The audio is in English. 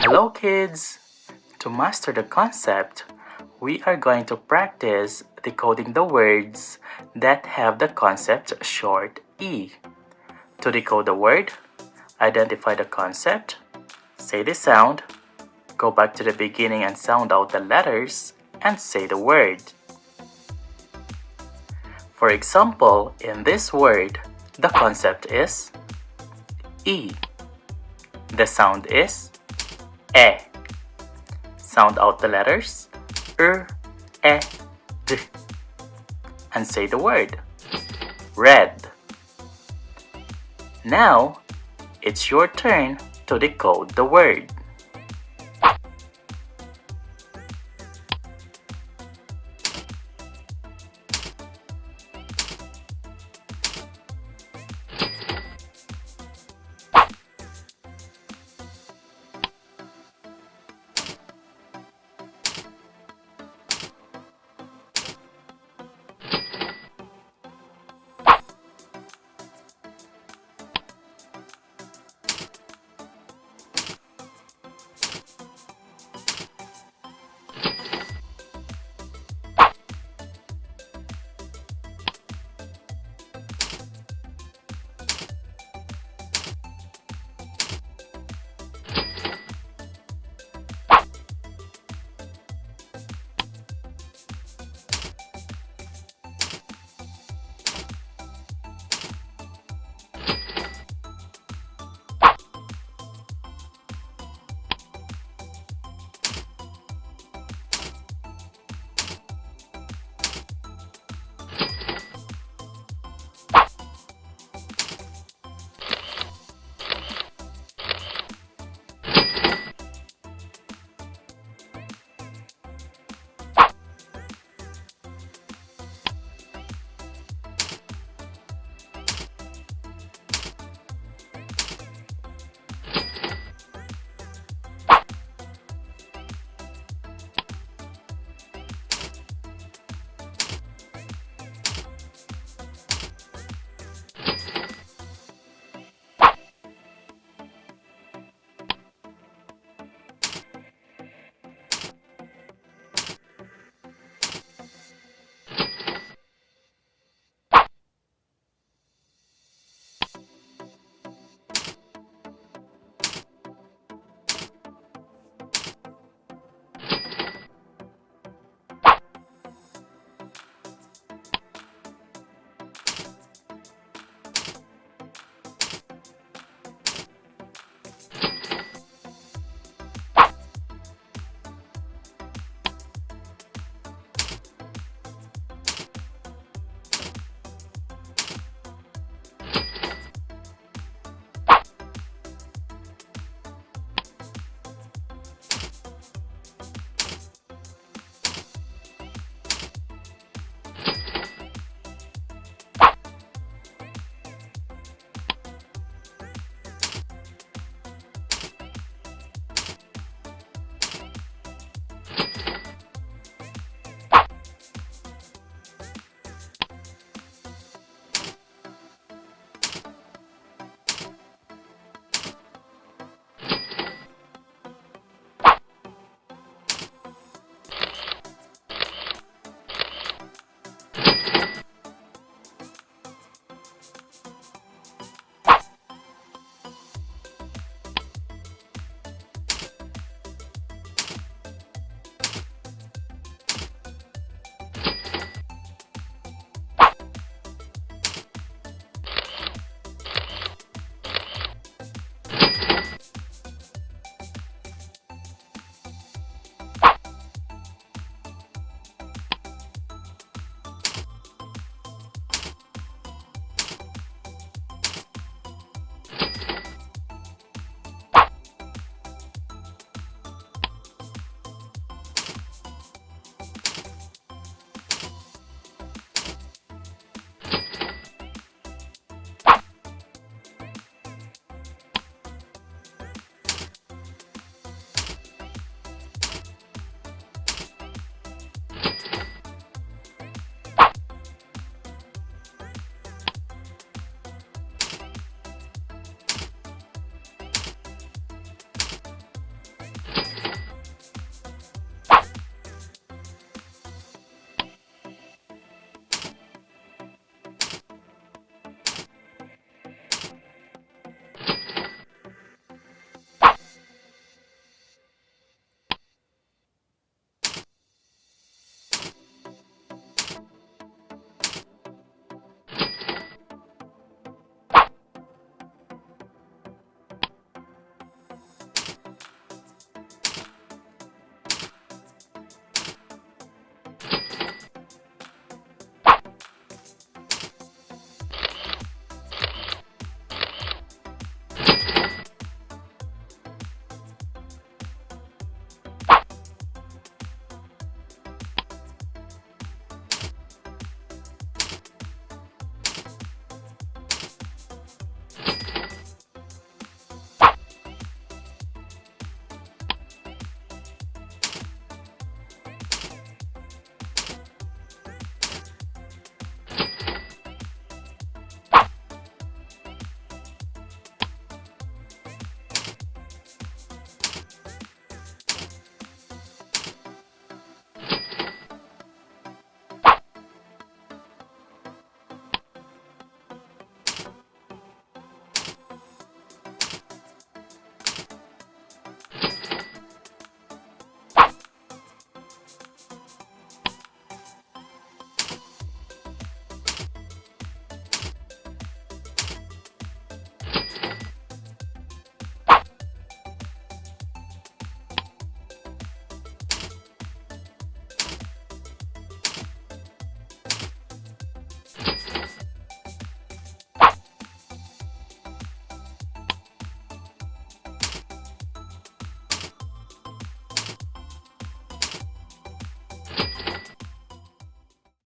Hello kids! To master the concept, we are going to practice decoding the words that have the concept short E. To decode the word, identify the concept, say the sound, go back to the beginning and sound out the letters, and say the word. For example, in this word, the concept is E. The sound is E. Sound out the letters E, D, and say the word red. Now, it's your turn to decode the word.